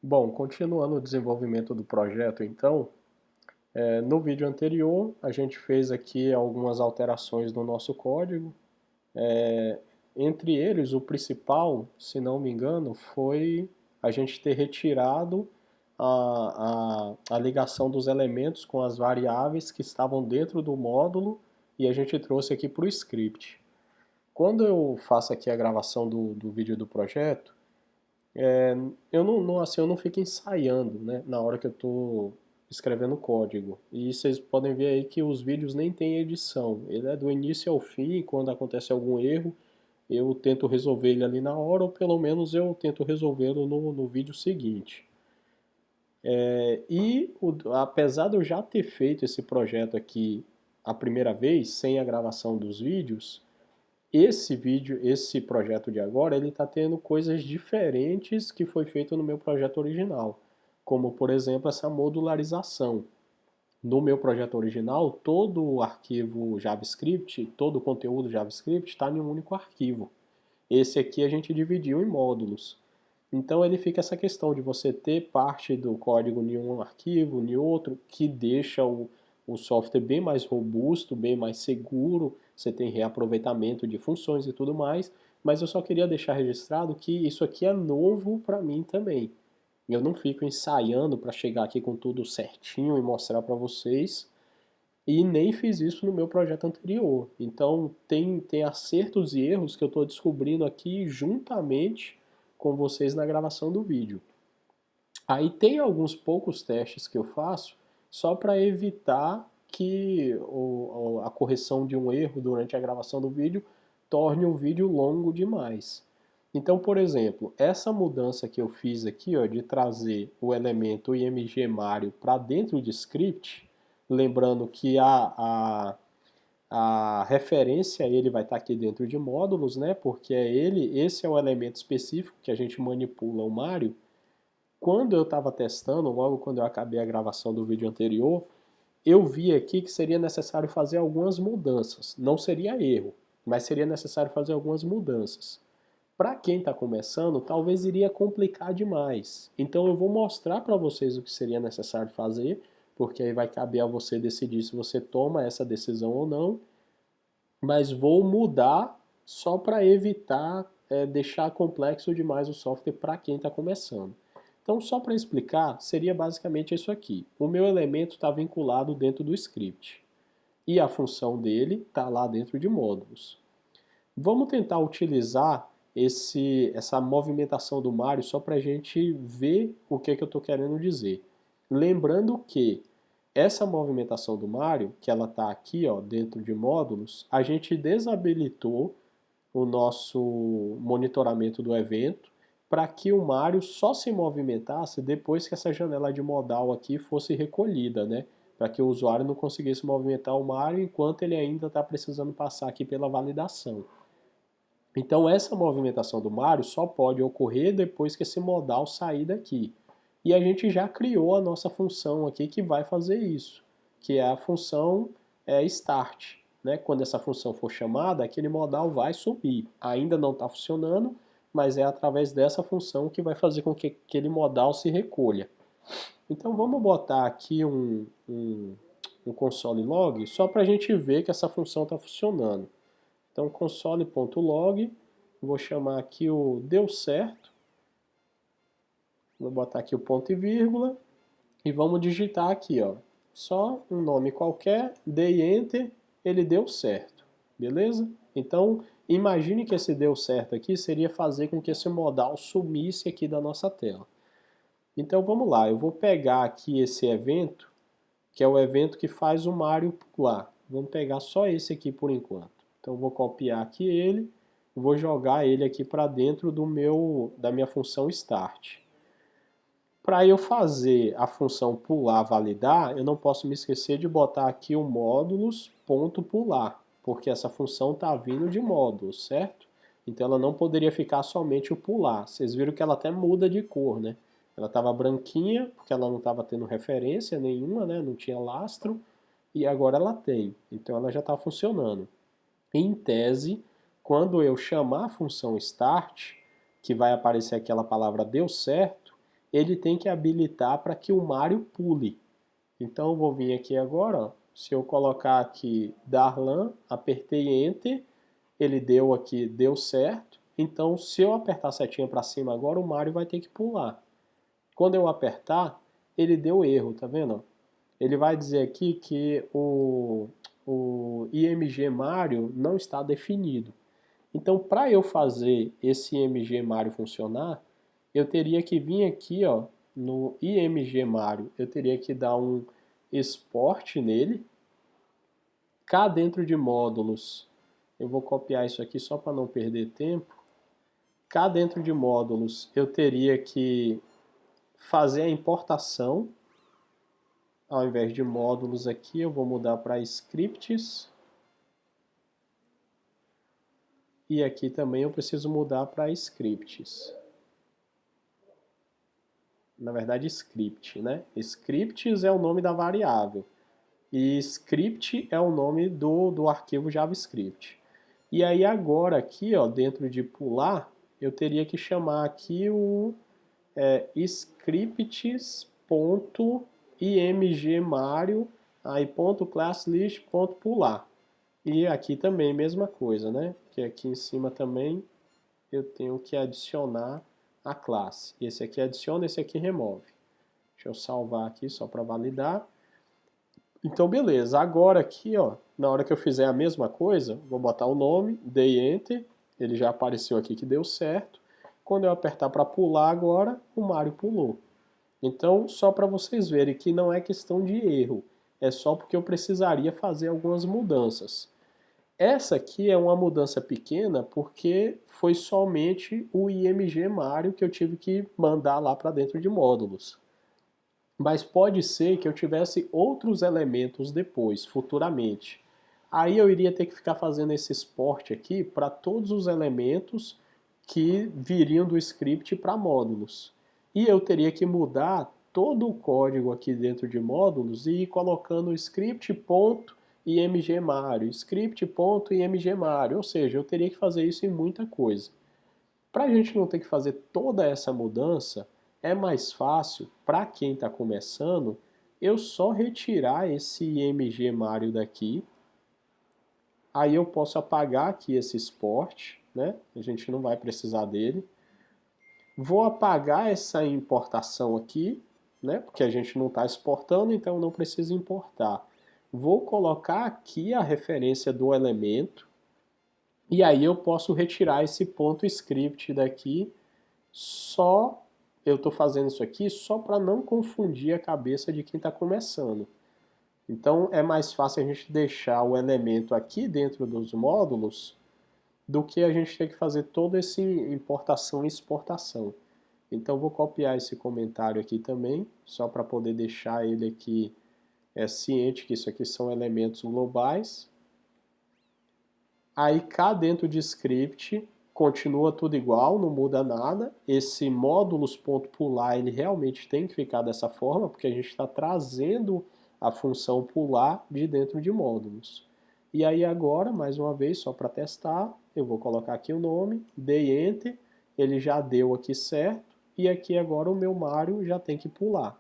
Bom, continuando o desenvolvimento do projeto, então, no vídeo anterior a gente fez aqui algumas alterações no nosso código. Entre eles, o principal, se não me engano, foi a gente ter retirado a ligação dos elementos com as variáveis que estavam dentro do módulo e a gente trouxe aqui para o script. Quando eu faço aqui a gravação do vídeo do projeto, eu não fico ensaiando, né, na hora que eu estou escrevendo código. E vocês podem ver aí que os vídeos nem tem edição. Ele é do início ao fim, quando acontece algum erro, eu tento resolver ele ali na hora, ou pelo menos eu tento resolvê-lo no vídeo seguinte. Apesar de eu já ter feito esse projeto aqui a primeira vez, sem a gravação dos vídeos, esse projeto de agora, ele está tendo coisas diferentes que foi feito no meu projeto original, como por exemplo essa modularização. No meu projeto original, todo o arquivo JavaScript, todo o conteúdo JavaScript está em um único arquivo. Esse aqui a gente dividiu em módulos. Então ele fica essa questão de você ter parte do código em um arquivo, em outro, que deixa o software bem mais robusto, bem mais seguro, você tem reaproveitamento de funções e tudo mais, mas eu só queria deixar registrado que isso aqui é novo para mim também. Eu não fico ensaiando para chegar aqui com tudo certinho e mostrar para vocês, e nem fiz isso no meu projeto anterior. Então tem acertos e erros que eu estou descobrindo aqui juntamente com vocês na gravação do vídeo. Aí tem alguns poucos testes que eu faço só para evitar que a correção de um erro durante a gravação do vídeo torne o vídeo longo demais. Então, por exemplo, essa mudança que eu fiz aqui, ó, de trazer o elemento img Mario para dentro de script, lembrando que a referência a ele vai estar aqui dentro de módulos, né? Porque esse é o elemento específico que a gente manipula o Mario. Quando eu estava testando, logo quando eu acabei a gravação do vídeo anterior, eu vi aqui que seria necessário fazer algumas mudanças. Não seria erro, mas seria necessário fazer algumas mudanças. Para quem está começando, talvez iria complicar demais. Então eu vou mostrar para vocês o que seria necessário fazer, porque aí vai caber a você decidir se você toma essa decisão ou não, mas vou mudar só para evitar deixar complexo demais o software para quem está começando. Então, só para explicar, seria basicamente isso aqui. O meu elemento está vinculado dentro do script e a função dele está lá dentro de módulos. Vamos tentar utilizar essa movimentação do Mario só para a gente ver o que eu estou querendo dizer. Lembrando que essa movimentação do Mario, que ela está aqui, ó, dentro de módulos, a gente desabilitou o nosso monitoramento do evento para que o Mario só se movimentasse depois que essa janela de modal aqui fosse recolhida, né? Para que o usuário não conseguisse movimentar o Mario enquanto ele ainda está precisando passar aqui pela validação. Então essa movimentação do Mario só pode ocorrer depois que esse modal sair daqui. E a gente já criou a nossa função aqui que vai fazer isso, que é a função start. Né? Quando essa função for chamada, aquele modal vai subir. Ainda não está funcionando, mas é através dessa função que vai fazer com que aquele modal se recolha. Então vamos botar aqui um console log só para a gente ver que essa função está funcionando. Então console.log, vou chamar aqui o deu certo, vou botar aqui o ponto e vírgula e vamos digitar aqui, ó, só um nome qualquer, dei enter, ele deu certo, beleza? Então imagine que esse deu certo aqui seria fazer com que esse modal sumisse aqui da nossa tela. Então vamos lá, eu vou pegar aqui esse evento, que é o evento que faz o Mario pular. Vamos pegar só esse aqui por enquanto. Então vou copiar aqui ele, vou jogar ele aqui para dentro da minha função start. Para eu fazer a função pular validar, eu não posso me esquecer de botar aqui o módulos.pular, porque essa função está vindo de módulos, certo? Então ela não poderia ficar somente o pular. Vocês viram que ela até muda de cor, né? Ela estava branquinha, porque ela não estava tendo referência nenhuma, né? Não tinha lastro, e agora ela tem. Então ela já está funcionando. Em tese, quando eu chamar a função start, que vai aparecer aquela palavra deu certo, ele tem que habilitar para que o Mário pule. Então eu vou vir aqui agora, ó, se eu colocar aqui Darlan, apertei Enter, ele deu aqui, deu certo. Então se eu apertar a setinha para cima agora, o Mário vai ter que pular. Quando eu apertar, ele deu erro, tá vendo? Ele vai dizer aqui que o IMG Mário não está definido. Então, para eu fazer esse IMG Mário funcionar, eu teria que vir aqui, ó, no IMG Mário, eu teria que dar um export nele. Cá dentro de módulos, eu vou copiar isso aqui só para não perder tempo. Cá dentro de módulos, eu teria que fazer a importação. Ao invés de módulos aqui, eu vou mudar para scripts. E aqui também eu preciso mudar para scripts. Na verdade, script, né? Scripts é o nome da variável. E script é o nome do arquivo JavaScript. E aí agora aqui, ó, dentro de pular, eu teria que chamar aqui o scripts.imgmario, aí ponto class list ponto pular. E aqui também mesma coisa, né? Que aqui em cima também eu tenho que adicionar a classe. Esse aqui adiciona, esse aqui remove. Deixa eu salvar aqui só para validar. Então beleza, agora aqui, ó, na hora que eu fizer a mesma coisa, vou botar o nome, dei Enter, ele já apareceu aqui que deu certo. Quando eu apertar para pular agora, o Mário pulou. Então, só para vocês verem que não é questão de erro, é só porque eu precisaria fazer algumas mudanças. Essa aqui é uma mudança pequena porque foi somente o IMG Mário que eu tive que mandar lá para dentro de módulos. Mas pode ser que eu tivesse outros elementos depois, futuramente. Aí eu iria ter que ficar fazendo esse export aqui para todos os elementos que viriam do script para módulos. E eu teria que mudar todo o código aqui dentro de módulos e ir colocando script.imgmario, script.imgmario, ou seja, eu teria que fazer isso em muita coisa. Para a gente não ter que fazer toda essa mudança, é mais fácil, para quem está começando, eu só retirar esse IMG Mario daqui. Aí eu posso apagar aqui esse export, né? A gente não vai precisar dele. Vou apagar essa importação aqui, né? Porque a gente não está exportando, então não precisa importar. Vou colocar aqui a referência do elemento. E aí eu posso retirar esse ponto script daqui. Só eu estou fazendo isso aqui só para não confundir a cabeça de quem está começando. Então é mais fácil a gente deixar o elemento aqui dentro dos módulos do que a gente ter que fazer toda essa importação e exportação. Então vou copiar esse comentário aqui também, só para poder deixar ele aqui ciente que isso aqui são elementos globais. Aí cá dentro de script continua tudo igual, não muda nada. Esse módulos.pular ele realmente tem que ficar dessa forma, porque a gente está trazendo a função pular de dentro de módulos. E aí agora, mais uma vez, só para testar, eu vou colocar aqui o nome, dei Enter, ele já deu aqui certo, e aqui agora o meu Mário já tem que pular.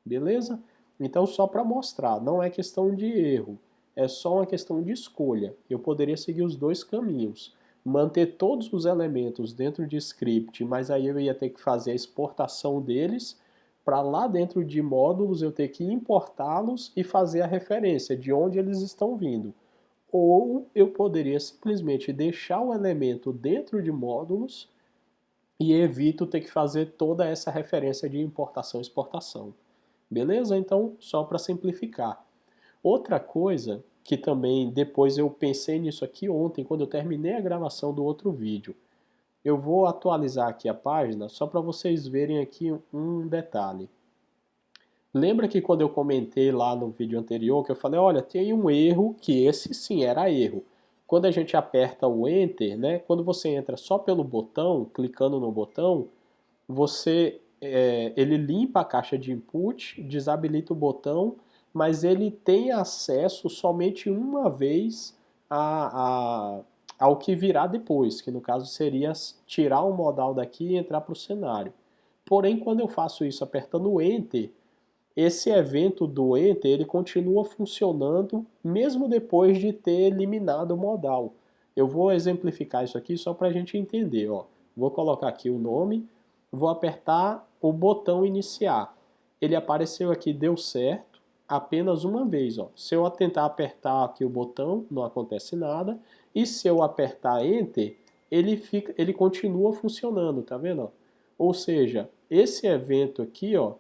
Beleza? Então só para mostrar, não é questão de erro, é só uma questão de escolha. Eu poderia seguir os dois caminhos. Manter todos os elementos dentro de script, mas aí eu ia ter que fazer a exportação deles, para lá dentro de módulos eu ter que importá-los e fazer a referência de onde eles estão vindo. Ou eu poderia simplesmente deixar o elemento dentro de módulos e evito ter que fazer toda essa referência de importação e exportação. Beleza? Então, só para simplificar. Outra coisa que também depois eu pensei nisso aqui ontem, quando eu terminei a gravação do outro vídeo. Eu vou atualizar aqui a página só para vocês verem aqui um detalhe. Lembra que quando eu comentei lá no vídeo anterior que eu falei, olha, tem um erro, que esse sim era erro. Quando a gente aperta o Enter, né, quando você entra só pelo botão, clicando no botão, ele limpa a caixa de input, desabilita o botão, mas ele tem acesso somente uma vez ao que virá depois, que no caso seria tirar o modal daqui e entrar para o cenário. Porém, quando eu faço isso apertando o Enter, esse evento do Enter ele continua funcionando mesmo depois de ter eliminado o modal. Eu vou exemplificar isso aqui só para a gente entender. Ó. Vou colocar aqui o nome, vou apertar o botão iniciar. Ele apareceu aqui, deu certo, apenas uma vez. Ó. Se eu tentar apertar aqui o botão, não acontece nada. E se eu apertar Enter, ele continua funcionando, tá vendo? Ó? Ou seja, esse evento aqui, ó,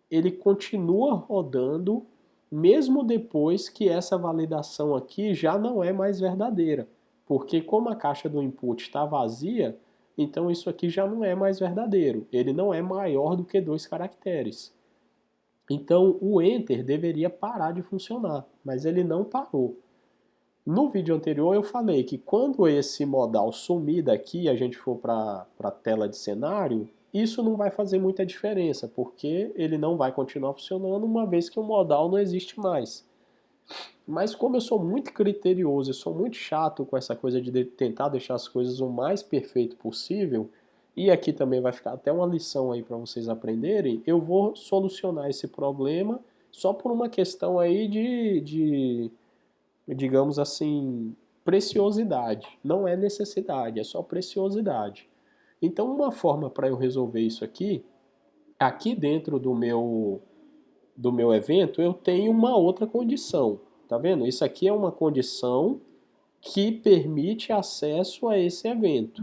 ele continua rodando mesmo depois que essa validação aqui já não é mais verdadeira. Porque como a caixa do input está vazia, então isso aqui já não é mais verdadeiro. Ele não é maior do que 2 caracteres. Então o Enter deveria parar de funcionar, mas ele não parou. No vídeo anterior eu falei que quando esse modal sumir daqui e a gente for para a tela de cenário, isso não vai fazer muita diferença, porque ele não vai continuar funcionando uma vez que o modal não existe mais. Mas como eu sou muito criterioso e sou muito chato com essa coisa de tentar deixar as coisas o mais perfeito possível, e aqui também vai ficar até uma lição aí para vocês aprenderem, eu vou solucionar esse problema só por uma questão aí digamos assim, preciosidade. Não é necessidade, é só preciosidade. Então, uma forma para eu resolver isso aqui dentro do meu evento, eu tenho uma outra condição. Tá vendo? Isso aqui é uma condição que permite acesso a esse evento.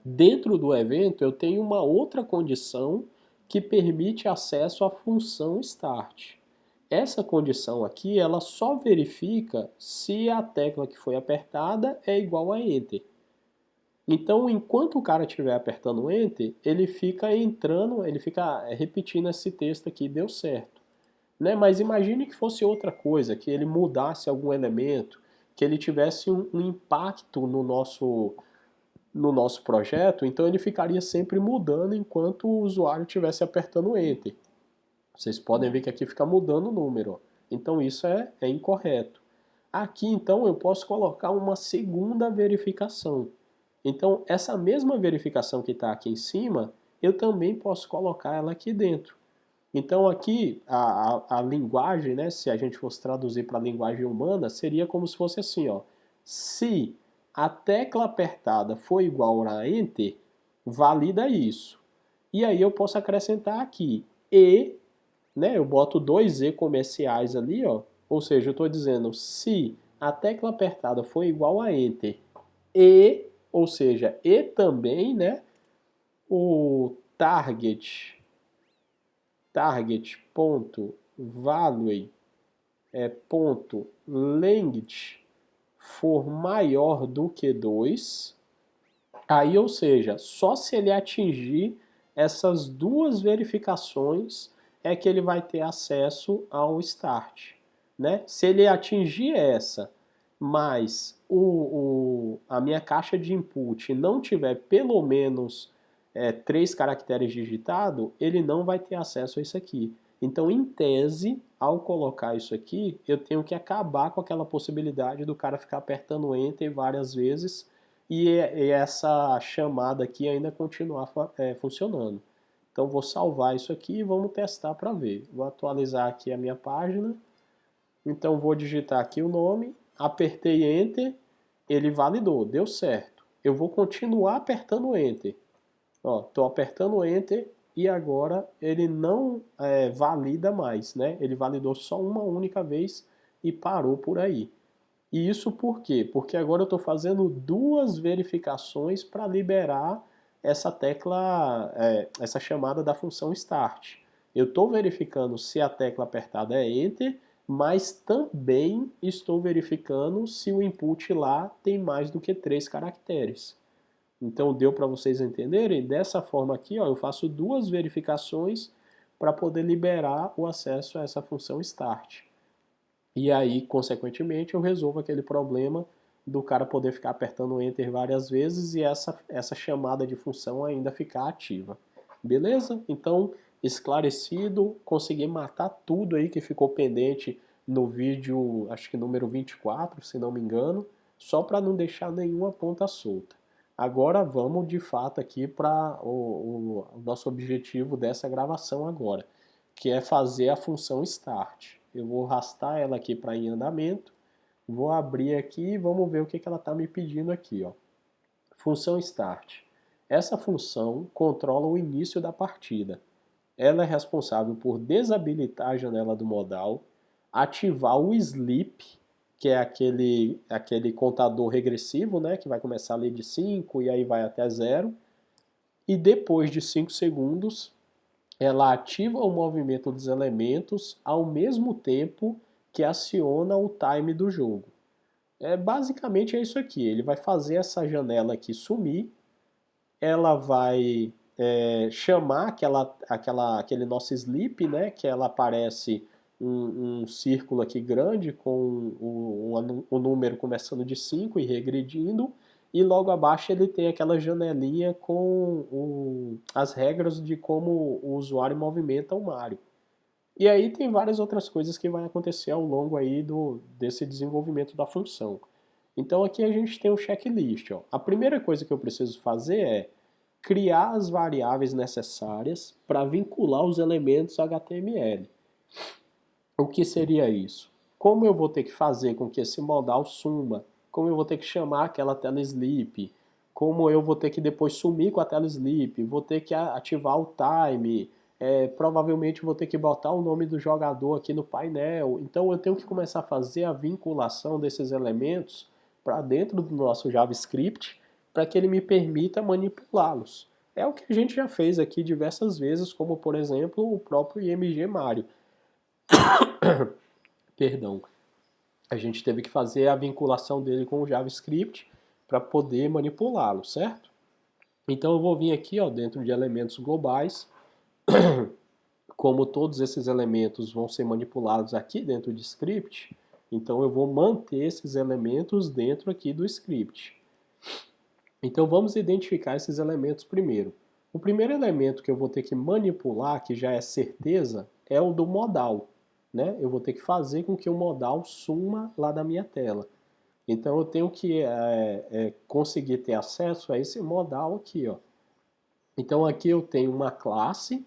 Dentro do evento, eu tenho uma outra condição que permite acesso à função start. Essa condição aqui, ela só verifica se a tecla que foi apertada é igual a Enter. Então, enquanto o cara estiver apertando Enter, ele fica entrando, ele fica repetindo esse texto aqui, deu certo. Né? Mas imagine que fosse outra coisa, que ele mudasse algum elemento, que ele tivesse um impacto no nosso projeto, então ele ficaria sempre mudando enquanto o usuário estivesse apertando Enter. Vocês podem ver que aqui fica mudando o número. Então isso é incorreto. Aqui então eu posso colocar uma segunda verificação. Então essa mesma verificação que está aqui em cima, eu também posso colocar ela aqui dentro. Então aqui a linguagem, né, se a gente fosse traduzir para a linguagem humana, seria como se fosse assim, ó. Se a tecla apertada for igual a Enter, valida isso. E aí eu posso acrescentar aqui e, né, eu boto dois E comerciais ali, ó. Ou seja, eu estou dizendo se a tecla apertada for igual a Enter e, ou seja, e também, né, o target.value ponto length for maior do que 2, aí, ou seja, só se ele atingir essas duas verificações é que ele vai ter acesso ao start. Né? Se ele atingir essa, mas a minha caixa de input não tiver pelo menos 3 caracteres digitados, ele não vai ter acesso a isso aqui. Então, em tese, ao colocar isso aqui, eu tenho que acabar com aquela possibilidade do cara ficar apertando Enter várias vezes e essa chamada aqui ainda continuar funcionando. Então, vou salvar isso aqui e vamos testar para ver. Vou atualizar aqui a minha página. Então, vou digitar aqui o nome, apertei Enter, ele validou, deu certo. Eu vou continuar apertando Enter. Estou apertando Enter e agora ele não valida mais, né? Ele validou só uma única vez e parou por aí. E isso por quê? Porque agora eu estou fazendo duas verificações para liberar essa tecla, essa chamada da função start. Eu estou verificando se a tecla apertada é Enter, mas também estou verificando se o input lá tem mais do que 3 caracteres. Então deu para vocês entenderem? Dessa forma aqui, ó, eu faço duas verificações para poder liberar o acesso a essa função start. E aí, consequentemente, eu resolvo aquele problema do cara poder ficar apertando Enter várias vezes e essa chamada de função ainda ficar ativa. Beleza? Então, esclarecido, consegui matar tudo aí que ficou pendente no vídeo, acho que número 24, se não me engano, só para não deixar nenhuma ponta solta. Agora vamos de fato aqui para o nosso objetivo dessa gravação agora, que é fazer a função start. Eu vou arrastar ela aqui para em andamento, vou abrir aqui e vamos ver o que ela está me pedindo aqui, ó. Função start. Essa função controla o início da partida. Ela é responsável por desabilitar a janela do modal, ativar o sleep, que é aquele contador regressivo, né, que vai começar ali de 5 e aí vai até 0, e depois de 5 segundos ela ativa o movimento dos elementos ao mesmo tempo que aciona o time do jogo. Basicamente é isso aqui, ele vai fazer essa janela aqui sumir, ela vai chamar aquele nosso sleep, né, que ela aparece um círculo aqui grande com o número começando de 5 e regredindo, e logo abaixo ele tem aquela janelinha com as regras de como o usuário movimenta o Mario. E aí tem várias outras coisas que vai acontecer ao longo aí desse desenvolvimento da função. Então aqui a gente tem um checklist. Ó. A primeira coisa que eu preciso fazer é criar as variáveis necessárias para vincular os elementos HTML. O que seria isso? Como eu vou ter que fazer com que esse modal suma? Como eu vou ter que chamar aquela tela sleep? Como eu vou ter que depois sumir com a tela sleep? Vou ter que ativar o time? Provavelmente vou ter que botar o nome do jogador aqui no painel. Então eu tenho que começar a fazer a vinculação desses elementos para dentro do nosso JavaScript para que ele me permita manipulá-los. É o que a gente já fez aqui diversas vezes, como por exemplo o próprio IMG Mario. Perdão. A gente teve que fazer a vinculação dele com o JavaScript para poder manipulá-lo, certo? Então eu vou vir aqui, ó, dentro de elementos globais, como todos esses elementos vão ser manipulados aqui dentro de script, então eu vou manter esses elementos dentro aqui do script. Então vamos identificar esses elementos primeiro. O primeiro elemento que eu vou ter que manipular, que já é certeza, é o do modal. Né? Eu vou ter que fazer com que o modal suma lá da minha tela. Então eu tenho que conseguir ter acesso a esse modal aqui. Ó. Então aqui eu tenho uma classe,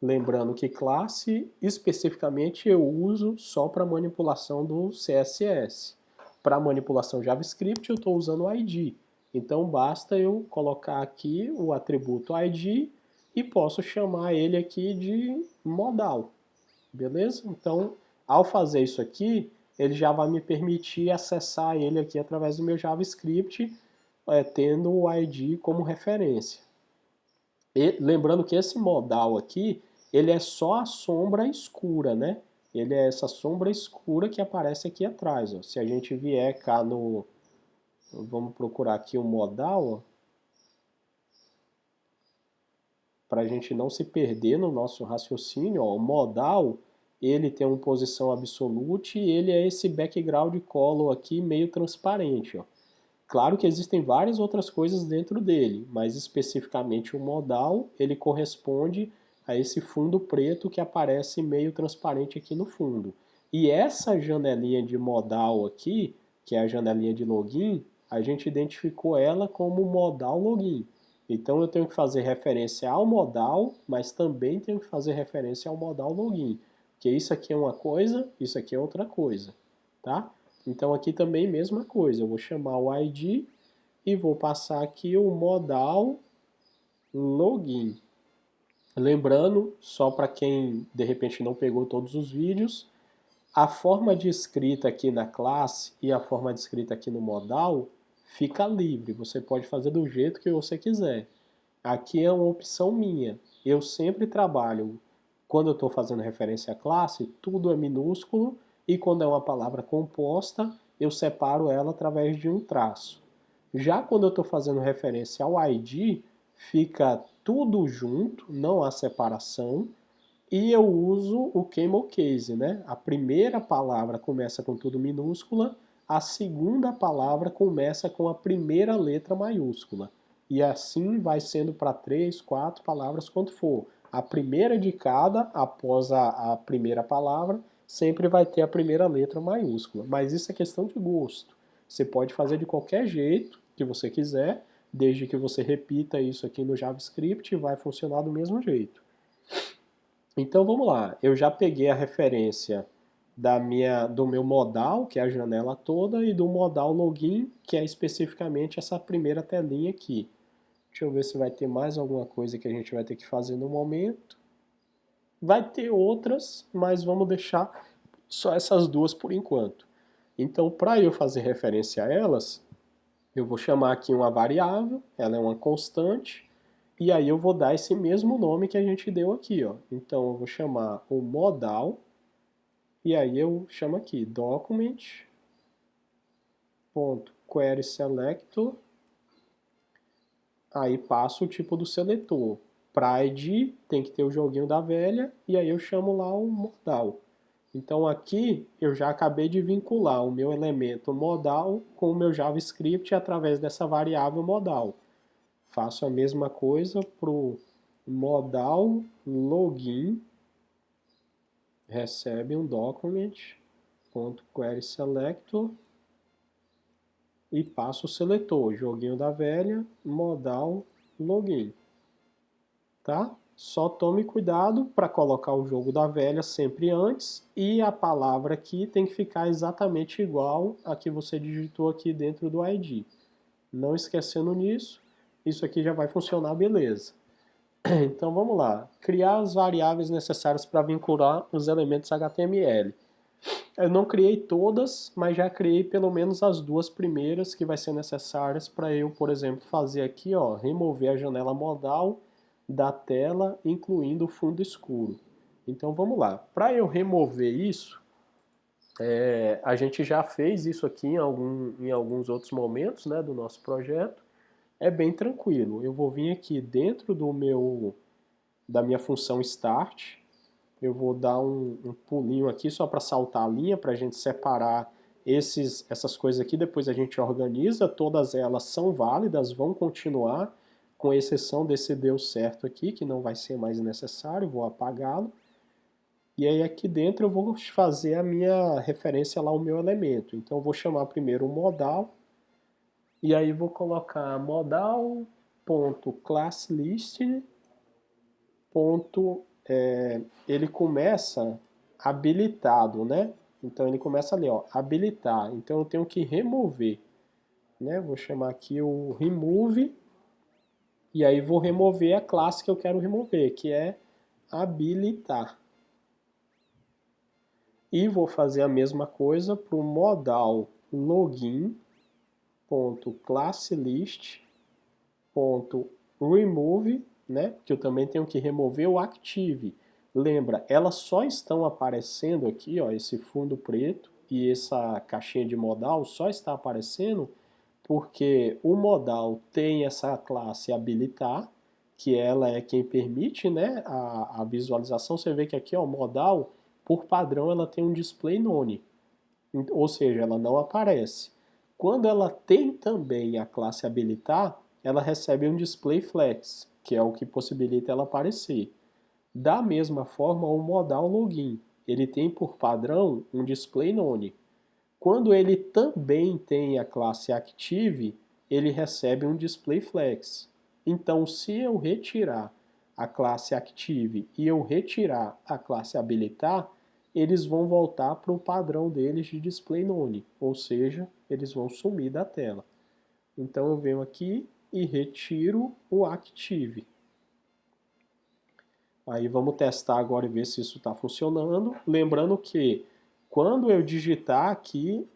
lembrando que classe especificamente eu uso só para manipulação do CSS. Para manipulação JavaScript eu estou usando o ID. Então basta eu colocar aqui o atributo ID e posso chamar ele aqui de modal. Beleza? Então, ao fazer isso aqui, ele já vai me permitir acessar ele aqui através do meu JavaScript, tendo o ID como referência. E, lembrando que esse modal aqui, ele é só a sombra escura, né? Ele é essa sombra escura que aparece aqui atrás. Ó. Se a gente vier cá no... Vamos procurar aqui o modal, para a gente não se perder no nosso raciocínio. Ó. O modal, ele tem uma posição absolute e ele é esse background color aqui meio transparente. Ó. Claro que existem várias outras coisas dentro dele, mas especificamente o modal, ele corresponde a esse fundo preto que aparece meio transparente aqui no fundo. E essa janelinha de modal aqui, que é a janelinha de login, a gente identificou ela como modal login. Então eu tenho que fazer referência ao modal, mas também tenho que fazer referência ao modal login. Porque isso aqui é uma coisa, isso aqui é outra coisa. Tá? Então aqui também mesma coisa, eu vou chamar o ID e vou passar aqui o modal login. Lembrando, só para quem de repente não pegou todos os vídeos, a forma de escrita aqui na classe e a forma de escrita aqui no modal fica livre, você pode fazer do jeito que você quiser. Aqui é uma opção minha, eu sempre trabalho, quando eu estou fazendo referência à classe, tudo é minúsculo, e quando é uma palavra composta, eu separo ela através de um traço. Já quando eu estou fazendo referência ao ID, fica tudo junto, não há separação, e eu uso o camel case, né? A primeira palavra começa com tudo minúscula, a segunda palavra começa com a primeira letra maiúscula. E assim vai sendo para 3, 4 palavras, quanto for. A primeira de cada, após a primeira palavra, sempre vai ter a primeira letra maiúscula. Mas isso é questão de gosto. Você pode fazer de qualquer jeito que você quiser, desde que você repita isso aqui no JavaScript, vai funcionar do mesmo jeito. Então vamos lá, eu já peguei a referência do meu modal, que é a janela toda, e do modal login, que é especificamente essa primeira telinha aqui. Deixa eu ver se vai ter mais alguma coisa que a gente vai ter que fazer no momento. Vai ter outras, mas vamos deixar só essas duas por enquanto. Então, para eu fazer referência a elas, eu vou chamar aqui uma variável, ela é uma constante, e aí eu vou dar esse mesmo nome que a gente deu aqui, ó. Então eu vou chamar o modal, e aí eu chamo aqui document.querySelector, aí passo o tipo do seletor. Para ID tem que ter o joguinho da velha, e aí eu chamo lá o modal. Então aqui eu já acabei de vincular o meu elemento modal com o meu JavaScript através dessa variável modal. Faço a mesma coisa para o modal login, recebe um document.querySelector e passo o seletor, joguinho da velha, modal login. Tá? Só tome cuidado para colocar o jogo da velha sempre antes e a palavra aqui tem que ficar exatamente igual a que você digitou aqui dentro do ID. Não esquecendo nisso, isso aqui já vai funcionar beleza. Então vamos lá, criar as variáveis necessárias para vincular os elementos HTML. Eu não criei todas, mas já criei pelo menos as duas primeiras que vai ser necessárias para eu, por exemplo, fazer aqui, ó, remover a janela modal da tela, incluindo o fundo escuro. Então vamos lá. Para eu remover isso, a gente já fez isso aqui em alguns outros momentos, né, do nosso projeto. É bem tranquilo. Eu vou vir aqui dentro da minha função start. Eu vou dar um pulinho aqui só para saltar a linha, para a gente separar essas coisas aqui. Depois a gente organiza, todas elas são válidas, vão continuar, com exceção desse deu certo aqui, que não vai ser mais necessário, vou apagá-lo. E aí aqui dentro eu vou fazer a minha referência lá ao meu elemento. Então eu vou chamar primeiro o modal, e aí vou colocar modal.classList. Ele começa habilitado, né? Então ele começa ali, ó, habilitar. Então eu tenho que remover, né? Vou chamar aqui o remove, e aí vou remover a classe que eu quero remover, que é habilitar. E vou fazer a mesma coisa para o modal login.classList.remove, né? Que eu também tenho que remover o active. Lembra, elas só estão aparecendo aqui, ó, esse fundo preto e essa caixinha de modal só está aparecendo porque o modal tem essa classe habilitar, que ela é quem permite, né, a visualização. Você vê que aqui, ó, modal, por padrão, ela tem um display none, ou seja, ela não aparece. Quando ela tem também a classe habilitar, ela recebe um display flex, que é o que possibilita ela aparecer. Da mesma forma, o modal login, ele tem por padrão um display none. Quando ele também tem a classe active, ele recebe um display flex. Então, se eu retirar a classe active e eu retirar a classe habilitar, eles vão voltar para o padrão deles de display none, ou seja, eles vão sumir da tela. Então eu venho aqui e retiro o active. Aí vamos testar agora e ver se isso está funcionando. Lembrando que quando eu digitar aqui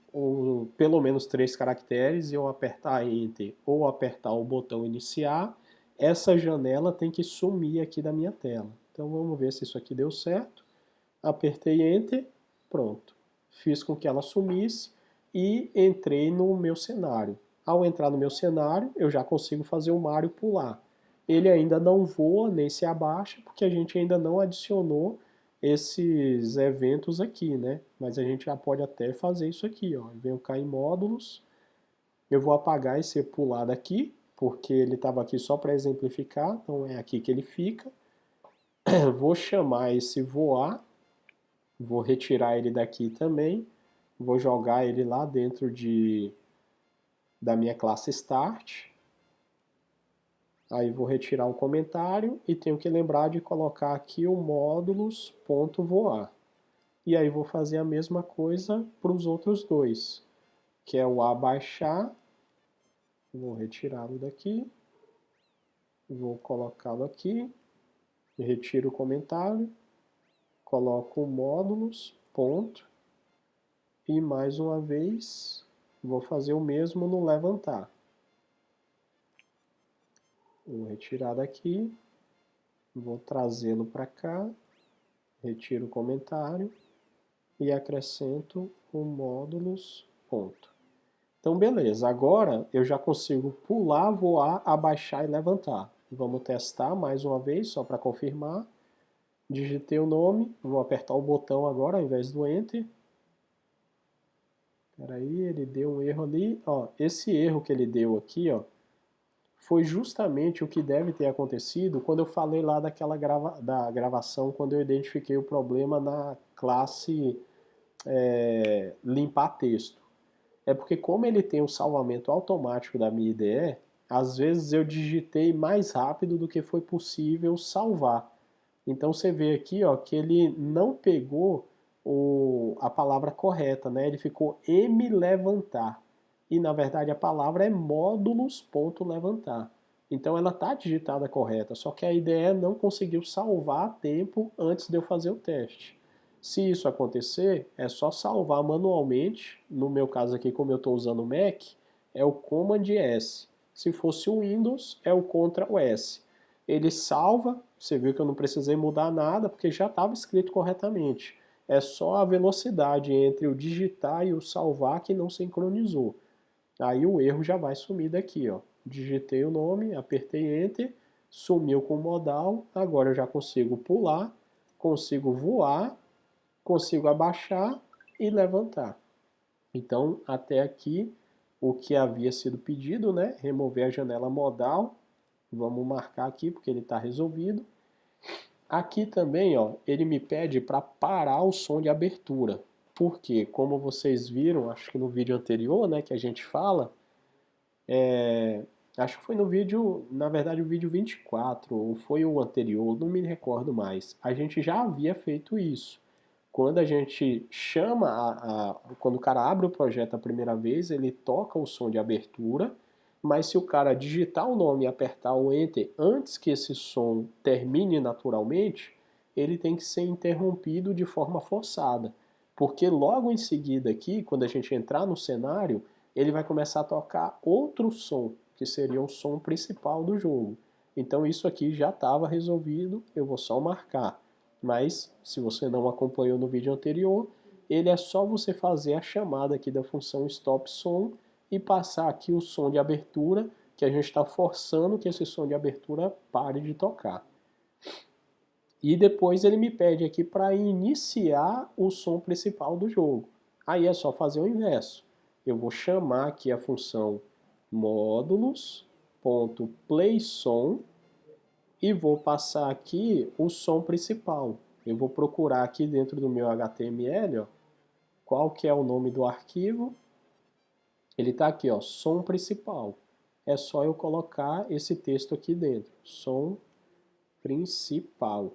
pelo menos 3 caracteres e eu apertar Enter ou apertar o botão iniciar, essa janela tem que sumir aqui da minha tela. Então vamos ver se isso aqui deu certo. Apertei Enter, pronto. Fiz com que ela sumisse e entrei no meu cenário. Ao entrar no meu cenário, eu já consigo fazer o Mario pular. Ele ainda não voa nem se abaixa, porque a gente ainda não adicionou esses eventos aqui, né? Mas a gente já pode até fazer isso aqui, ó. Eu venho cá em módulos, eu vou apagar esse pular daqui, porque ele estava aqui só para exemplificar, então é aqui que ele fica. Vou chamar esse voar, vou retirar ele daqui também, vou jogar ele lá dentro da minha classe Start. Aí vou retirar o comentário e tenho que lembrar de colocar aqui o módulos.voar. E aí vou fazer a mesma coisa para os outros dois, que é o abaixar. Vou retirá-lo daqui, vou colocá-lo aqui, retiro o comentário, coloco o módulos, ponto, e mais uma vez vou fazer o mesmo no levantar. Vou retirar daqui, vou trazê-lo para cá, retiro o comentário e acrescento o módulos, ponto. Então beleza, agora eu já consigo pular, voar, abaixar e levantar. Vamos testar mais uma vez, só para confirmar. Digitei o nome, vou apertar o botão agora ao invés do Enter. Espera aí, ele deu um erro ali. Ó, esse erro que ele deu aqui, ó, foi justamente o que deve ter acontecido quando eu falei lá da gravação, quando eu identifiquei o problema na classe limpar texto. É porque como ele tem o salvamento automático da minha IDE, às vezes eu digitei mais rápido do que foi possível salvar. Então você vê aqui, ó, que ele não pegou a palavra correta, né? Ele ficou levantar. E na verdade a palavra é módulos.levantar. Então ela está digitada correta, só que a IDE não conseguiu salvar a tempo antes de eu fazer o teste. Se isso acontecer, é só salvar manualmente. No meu caso aqui, como eu estou usando o Mac, é o Command S. Se fosse o Windows, é o Ctrl S. Ele salva, você viu que eu não precisei mudar nada, porque já estava escrito corretamente. É só a velocidade entre o digitar e o salvar que não sincronizou. Aí o erro já vai sumir daqui, ó. Digitei o nome, apertei Enter, sumiu com o modal, agora eu já consigo pular, consigo voar, consigo abaixar e levantar. Então, até aqui, o que havia sido pedido, né? Remover a janela modal. Vamos marcar aqui porque ele está resolvido. Aqui também, ó, ele me pede para parar o som de abertura. Porque, como vocês viram, acho que no vídeo anterior, né, que a gente fala, acho que foi no vídeo, na verdade o vídeo 24, ou foi o anterior, não me recordo mais. A gente já havia feito isso. Quando a gente chama, quando o cara abre o projeto a primeira vez, ele toca o som de abertura, mas se o cara digitar o nome e apertar o Enter antes que esse som termine naturalmente, ele tem que ser interrompido de forma forçada. Porque logo em seguida aqui, quando a gente entrar no cenário, ele vai começar a tocar outro som, que seria o som principal do jogo. Então isso aqui já estava resolvido, eu vou só marcar. Mas, se você não acompanhou no vídeo anterior, ele é só você fazer a chamada aqui da função stop som e passar aqui o som de abertura, que a gente está forçando que esse som de abertura pare de tocar. E depois ele me pede aqui para iniciar o som principal do jogo. Aí é só fazer o inverso. Eu vou chamar aqui a função módulos.playSom e vou passar aqui o som principal. Eu vou procurar aqui dentro do meu HTML, ó, qual que é o nome do arquivo. Ele está aqui, ó, som principal. É só eu colocar esse texto aqui dentro, som principal.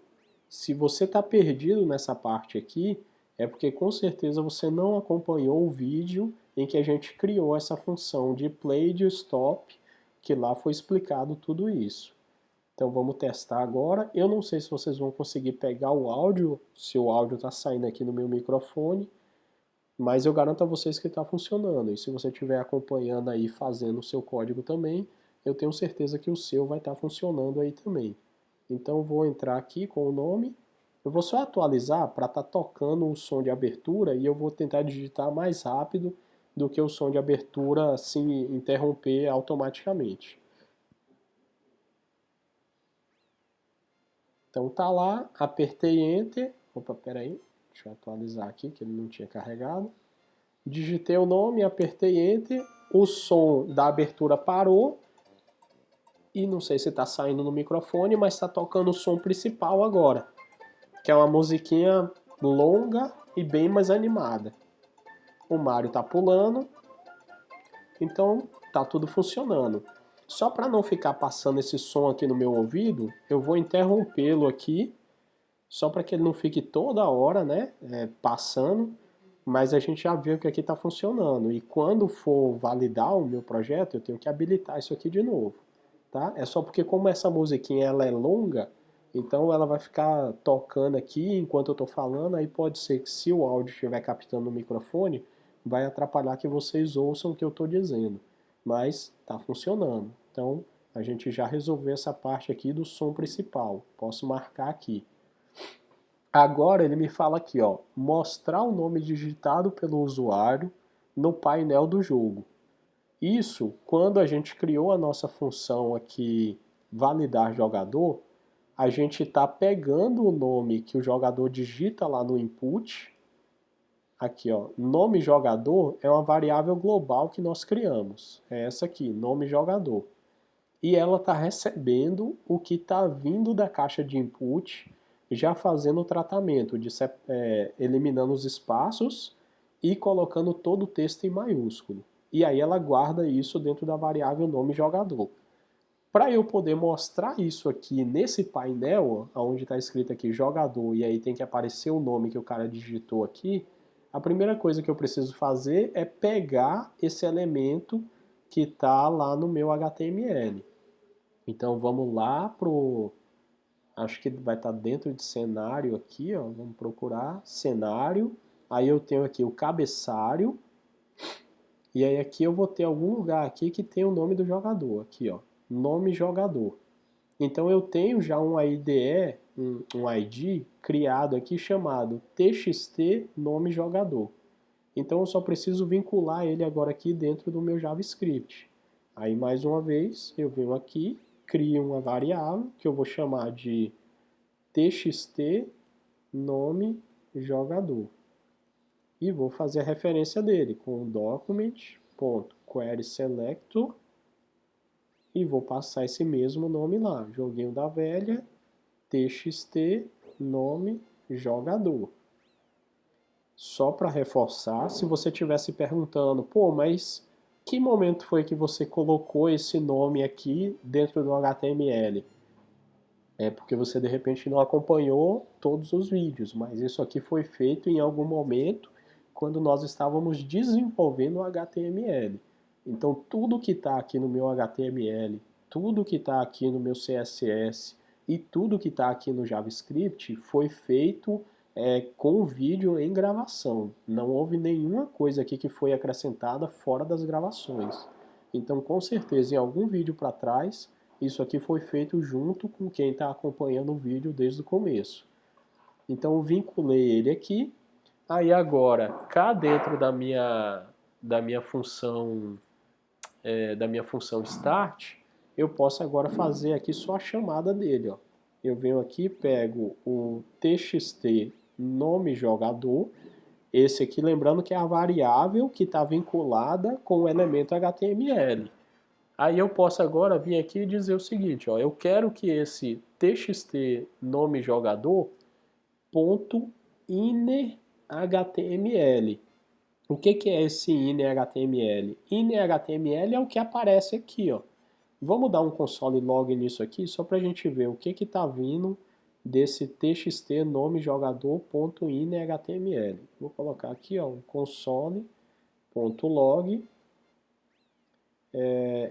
Se você está perdido nessa parte aqui, é porque com certeza você não acompanhou o vídeo em que a gente criou essa função de play e de stop, que lá foi explicado tudo isso. Então vamos testar agora. Eu não sei se vocês vão conseguir pegar o áudio, se o áudio está saindo aqui no meu microfone, mas eu garanto a vocês que está funcionando. E se você estiver acompanhando aí, fazendo o seu código também, eu tenho certeza que o seu vai estar funcionando aí também. Então vou entrar aqui com o nome. Eu vou só atualizar para estar tocando o som de abertura e eu vou tentar digitar mais rápido do que o som de abertura se interromper automaticamente. Então tá lá, apertei Enter. Opa, peraí, deixa eu atualizar aqui que ele não tinha carregado. Digitei o nome, apertei Enter. O som da abertura parou. E não sei se está saindo no microfone, mas está tocando o som principal agora, que é uma musiquinha longa e bem mais animada. O Mario está pulando, então tá tudo funcionando. Só para não ficar passando esse som aqui no meu ouvido, eu vou interrompê-lo aqui, só para que ele não fique toda hora, né, passando, mas a gente já viu que aqui está funcionando. E quando for validar o meu projeto, eu tenho que habilitar isso aqui de novo, tá? É só porque como essa musiquinha ela é longa, então ela vai ficar tocando aqui enquanto eu estou falando, aí pode ser que se o áudio estiver captando no microfone, vai atrapalhar que vocês ouçam o que eu estou dizendo. Mas está funcionando. Então a gente já resolveu essa parte aqui do som principal. Posso marcar aqui. Agora ele me fala aqui, ó, mostrar o nome digitado pelo usuário no painel do jogo. Isso, quando a gente criou a nossa função aqui, validar jogador, a gente está pegando o nome que o jogador digita lá no input. Aqui, ó, nome jogador é uma variável global que nós criamos. É essa aqui, nome jogador. E ela está recebendo o que está vindo da caixa de input, já fazendo o tratamento, eliminando os espaços e colocando todo o texto em maiúsculo. E aí ela guarda isso dentro da variável nome jogador. Para eu poder mostrar isso aqui nesse painel, onde está escrito aqui jogador, e aí tem que aparecer o nome que o cara digitou aqui, a primeira coisa que eu preciso fazer é pegar esse elemento que está lá no meu HTML. Então vamos lá pro, acho que vai estar dentro de cenário aqui, ó, vamos procurar cenário, aí eu tenho aqui o cabeçalho, e aí aqui eu vou ter algum lugar aqui que tem o nome do jogador, aqui ó, nome jogador. Então eu tenho já um IDE, um ID criado aqui chamado txt nome jogador. Então eu só preciso vincular ele agora aqui dentro do meu JavaScript. Aí mais uma vez eu venho aqui, crio uma variável que eu vou chamar de txt nome jogador. E vou fazer a referência dele com document.querySelector e vou passar esse mesmo nome lá, joguinho da velha, txt nome jogador. Só para reforçar, se você estivesse perguntando, pô, mas que momento foi que você colocou esse nome aqui dentro do HTML? É porque você de repente não acompanhou todos os vídeos, mas isso aqui foi feito em algum momento quando nós estávamos desenvolvendo o HTML. Então tudo que está aqui no meu HTML, tudo que está aqui no meu CSS e tudo que está aqui no JavaScript foi feito com o vídeo em gravação. Não houve nenhuma coisa aqui que foi acrescentada fora das gravações. Então com certeza em algum vídeo para trás isso aqui foi feito junto com quem está acompanhando o vídeo desde o começo. Então eu vinculei ele aqui. Aí agora, cá dentro da minha função start, eu posso agora fazer aqui só a chamada dele. Ó. Eu venho aqui, pego o txt nome jogador. Esse aqui, lembrando que é a variável que está vinculada com o elemento HTML. Aí eu posso agora vir aqui e dizer o seguinte, ó, eu quero que esse txt nome jogador ponto innerHTML. O que é esse innerHTML? InnerHTML é o que aparece aqui, ó. Vamos dar um console log nisso aqui só para a gente ver o que está vindo desse txt nome jogador ponto innerHTML. Vou colocar aqui, ó, um console.log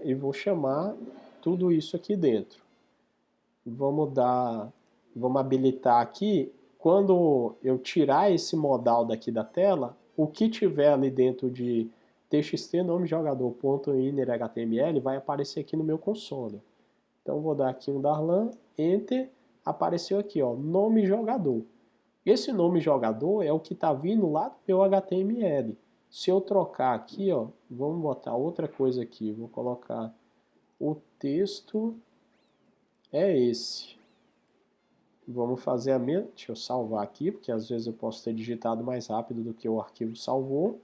e vou chamar tudo isso aqui dentro. Vamos habilitar aqui, quando eu tirar esse modal daqui da tela, o que tiver ali dentro de txt nome jogador.innerHTML vai aparecer aqui no meu console. Então vou dar aqui um Darlan, Enter, apareceu aqui, ó, nome jogador. Esse nome jogador é o que está vindo lá do meu HTML. Se eu trocar aqui, ó, vamos botar outra coisa aqui, vou colocar o texto é esse. Vamos fazer a mesma, deixa eu salvar aqui, porque às vezes eu posso ter digitado mais rápido do que o arquivo salvou.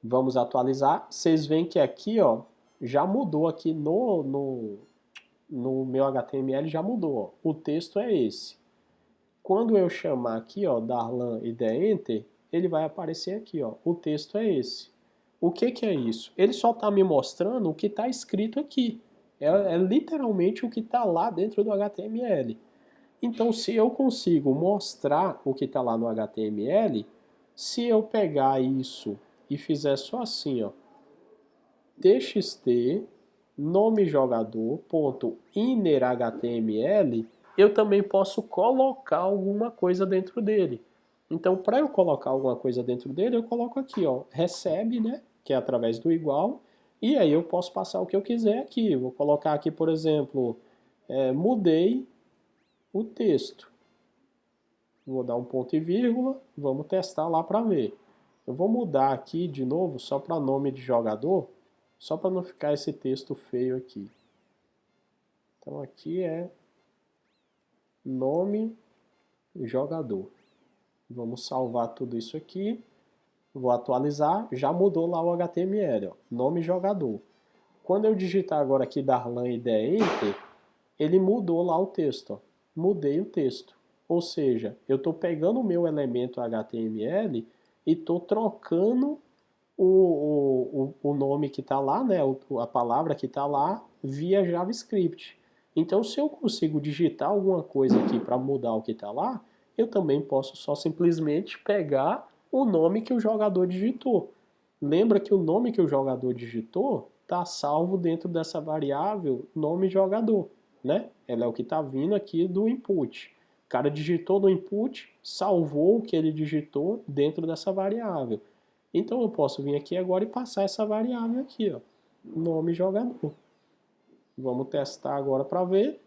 Vamos atualizar. Vocês veem que aqui, ó, já mudou aqui no meu HTML, já mudou. Ó. O texto é esse. Quando eu chamar aqui, ó, Darlan e der Enter, ele vai aparecer aqui, ó. O texto é esse. O que que é isso? Ele só está me mostrando o que está escrito aqui. É literalmente o que está lá dentro do HTML. Então, se eu consigo mostrar o que está lá no HTML, se eu pegar isso e fizer só assim, ó, txt nome jogador ponto inner HTML, eu também posso colocar alguma coisa dentro dele. Então, para eu colocar alguma coisa dentro dele, eu coloco aqui, ó, recebe, né, que é através do igual, e aí eu posso passar o que eu quiser aqui. Vou colocar aqui, por exemplo, mudei o texto. Vou dar um ponto e vírgula, vamos testar lá para ver. Eu vou mudar aqui de novo só para nome de jogador, só para não ficar esse texto feio aqui. Então aqui é nome jogador. Vamos salvar tudo isso aqui. Vou atualizar, já mudou lá o HTML, ó, nome jogador. Quando eu digitar agora aqui Darlan e der Enter, ele mudou lá o texto, ó. Mudei o texto. Ou seja, eu estou pegando o meu elemento HTML e estou trocando o nome que está lá, né, a palavra que está lá, via JavaScript. Então, se eu consigo digitar alguma coisa aqui para mudar o que está lá, eu também posso só simplesmente pegar o nome que o jogador digitou. Lembra que o nome que o jogador digitou está salvo dentro dessa variável nome jogador, né? Ela é o que está vindo aqui do input. O cara digitou no input, salvou o que ele digitou dentro dessa variável. Então eu posso vir aqui agora e passar essa variável aqui, ó, nome jogador. Vamos testar agora para ver.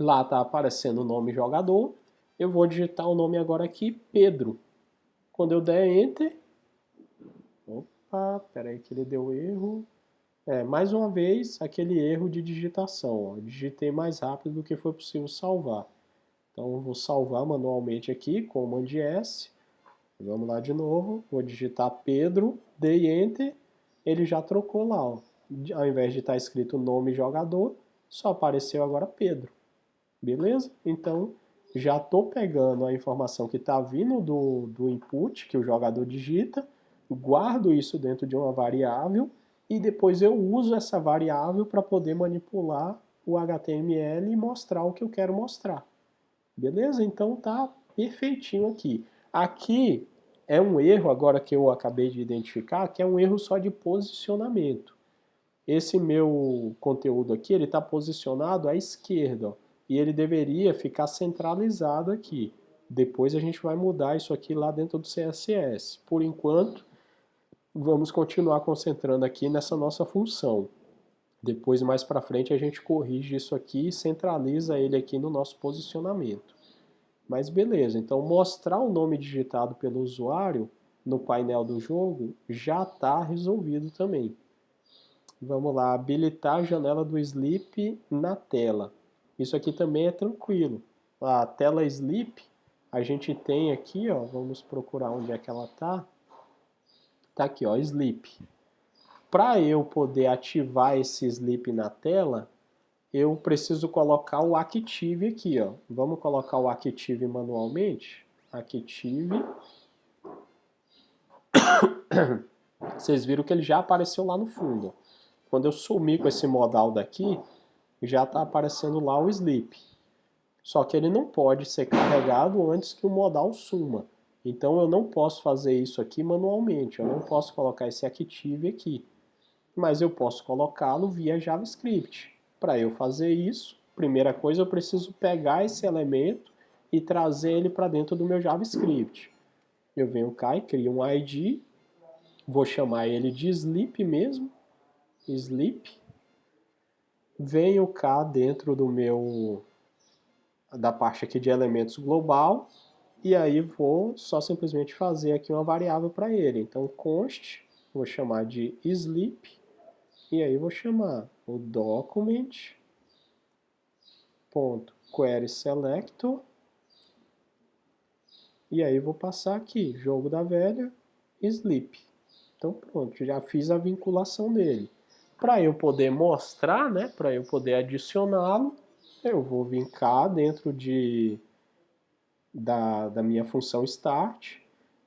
Lá está aparecendo o nome jogador. Eu vou digitar o nome agora aqui, Pedro. Quando eu der Enter, opa, peraí que ele deu erro. Mais uma vez, aquele erro de digitação. Ó. Digitei mais rápido do que foi possível salvar. Então, eu vou salvar manualmente aqui, Command S. Vamos lá de novo. Vou digitar Pedro, dei Enter. Ele já trocou lá. Ó. Ao invés de estar escrito nome jogador, só apareceu agora Pedro. Beleza? Então, já estou pegando a informação que está vindo do input, que o jogador digita, guardo isso dentro de uma variável e depois eu uso essa variável para poder manipular o HTML e mostrar o que eu quero mostrar. Beleza? Então tá perfeitinho aqui. Aqui é um erro agora que eu acabei de identificar, que é um erro só de posicionamento. Esse meu conteúdo aqui, ele está posicionado à esquerda, ó, e ele deveria ficar centralizado aqui. Depois a gente vai mudar isso aqui lá dentro do CSS. Por enquanto, vamos continuar concentrando aqui nessa nossa função. Depois, mais para frente, a gente corrige isso aqui e centraliza ele aqui no nosso posicionamento. Mas beleza, então mostrar o nome digitado pelo usuário no painel do jogo já está resolvido também. Vamos lá, habilitar a janela do Sleep na tela. Isso aqui também é tranquilo. A tela Sleep, a gente tem aqui, ó, vamos procurar onde é que ela está. Está aqui, ó, Sleep. Para eu poder ativar esse Sleep na tela, eu preciso colocar o Active aqui, ó. Vamos colocar o Active manualmente. Active. Vocês viram que ele já apareceu lá no fundo. Quando eu sumir com esse modal daqui, já está aparecendo lá o Sleep. Só que ele não pode ser carregado antes que o modal suma. Então eu não posso fazer isso aqui manualmente. Eu não posso colocar esse Active aqui. Mas eu posso colocá-lo via JavaScript. Para eu fazer isso, primeira coisa eu preciso pegar esse elemento e trazer ele para dentro do meu JavaScript. Eu venho cá e crio um ID, vou chamar ele de Sleep mesmo, Sleep. Venho cá dentro da parte aqui de elementos global e aí vou só simplesmente fazer aqui uma variável para ele. Então const, vou chamar de Sleep e aí vou chamar o document.querySelector e aí vou passar aqui, jogo da velha, Sleep. Então pronto, já fiz a vinculação dele. Para eu poder mostrar, né, para eu poder adicioná-lo, eu vou vir cá dentro da minha função start.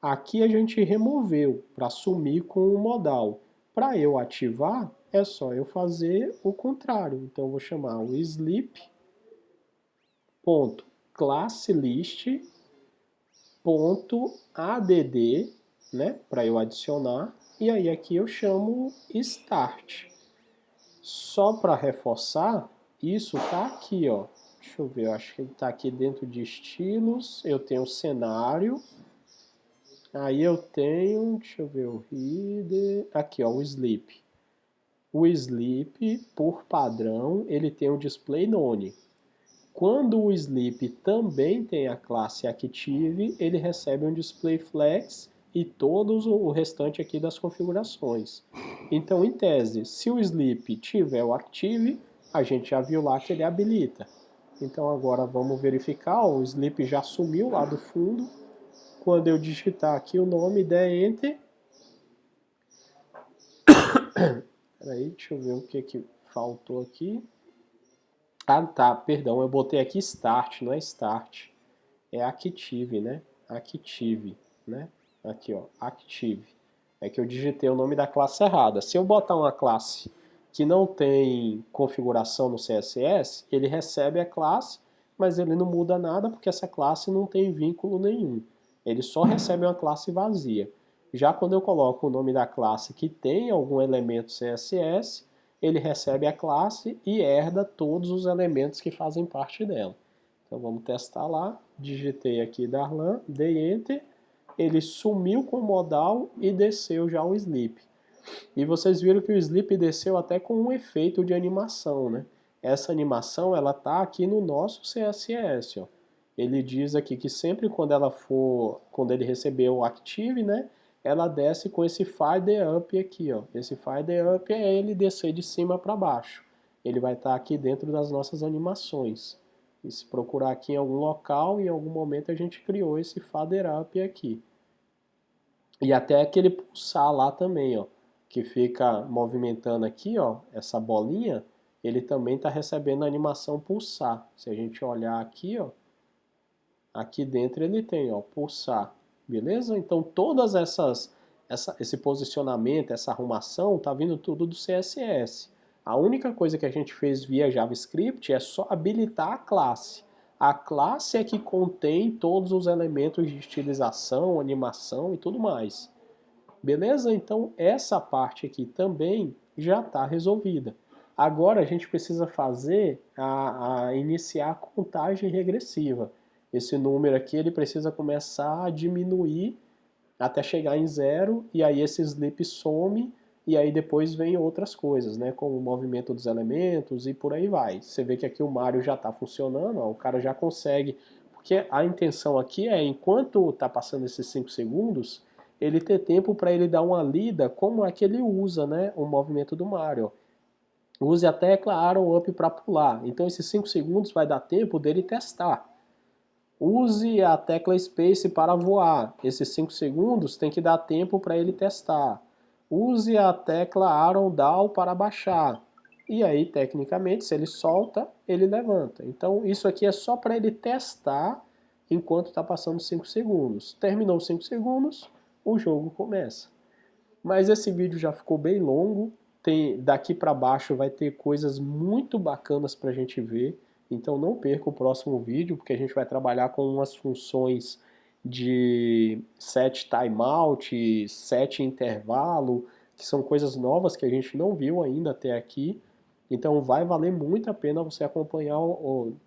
Aqui a gente removeu para sumir com o modal. Para eu ativar, é só eu fazer o contrário. Então, eu vou chamar o sleep.classList.add, né, para eu adicionar, e aí aqui eu chamo start. Só para reforçar, isso tá aqui, ó. Deixa eu ver, eu acho que ele tá aqui dentro de estilos. Eu tenho o cenário. Aí eu tenho, deixa eu ver, o reader. Aqui, ó, o sleep. O sleep, por padrão, ele tem o display none. Quando o sleep também tem a classe active, ele recebe um display flex e todos o restante aqui das configurações. Então, em tese, se o sleep tiver o active, a gente já viu lá que ele habilita. Então agora vamos verificar, ó, o sleep já sumiu lá do fundo. Quando eu digitar aqui o nome, der enter. Peraí, deixa eu ver o que faltou aqui. Ah, tá, perdão, eu botei aqui start, não é start. É active, né? Active, né? Aqui, ó, active. É que eu digitei o nome da classe errada. Se eu botar uma classe que não tem configuração no CSS, ele recebe a classe, mas ele não muda nada porque essa classe não tem vínculo nenhum. Ele só recebe uma classe vazia. Já quando eu coloco o nome da classe que tem algum elemento CSS, ele recebe a classe e herda todos os elementos que fazem parte dela. Então vamos testar lá. Digitei aqui Darlan, dei Enter, ele sumiu com o modal e desceu já o sleep. E vocês viram que o sleep desceu até com um efeito de animação, né? Essa animação ela tá aqui no nosso CSS, ó. Ele diz aqui que sempre quando ele receber o active, né, ela desce com esse fade up aqui, ó. Esse fade up é ele descer de cima para baixo. Ele vai estar aqui dentro das nossas animações. E se procurar aqui em algum local, em algum momento a gente criou esse fader up aqui. E até aquele pulsar lá também, ó, que fica movimentando aqui, ó, essa bolinha, ele também está recebendo a animação pulsar. Se a gente olhar aqui, ó, aqui dentro ele tem, ó, pulsar, beleza? Então todas esse posicionamento, essa arrumação, tá vindo tudo do CSS. A única coisa que a gente fez via JavaScript é só habilitar a classe. A classe é que contém todos os elementos de estilização, animação e tudo mais. Beleza? Então essa parte aqui também já está resolvida. Agora a gente precisa fazer iniciar a contagem regressiva. Esse número aqui ele precisa começar a diminuir até chegar em zero, e aí esse sleep some, e aí depois vem outras coisas, né, como o movimento dos elementos e por aí vai. Você vê que aqui o Mario já está funcionando, ó, o cara já consegue, porque a intenção aqui é, enquanto está passando esses 5 segundos, ele ter tempo para ele dar uma lida como é que ele usa, né, o movimento do Mario. Use a tecla Arrow Up para pular. Então esses 5 segundos vai dar tempo dele testar. Use a tecla Space para voar. Esses 5 segundos tem que dar tempo para ele testar. Use a tecla Arrow Down para baixar. E aí, tecnicamente, se ele solta, ele levanta. Então, isso aqui é só para ele testar enquanto está passando 5 segundos. Terminou os 5 segundos, o jogo começa. Mas esse vídeo já ficou bem longo. Daqui para baixo vai ter coisas muito bacanas para a gente ver. Então não perca o próximo vídeo, porque a gente vai trabalhar com umas funções de set timeout, set intervalo, que são coisas novas que a gente não viu ainda até aqui. Então vai valer muito a pena você acompanhar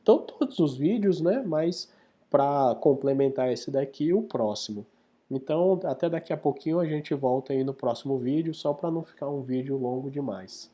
todos os vídeos, né? Mas para complementar esse daqui, o próximo. Então até daqui a pouquinho a gente volta aí no próximo vídeo, só para não ficar um vídeo longo demais.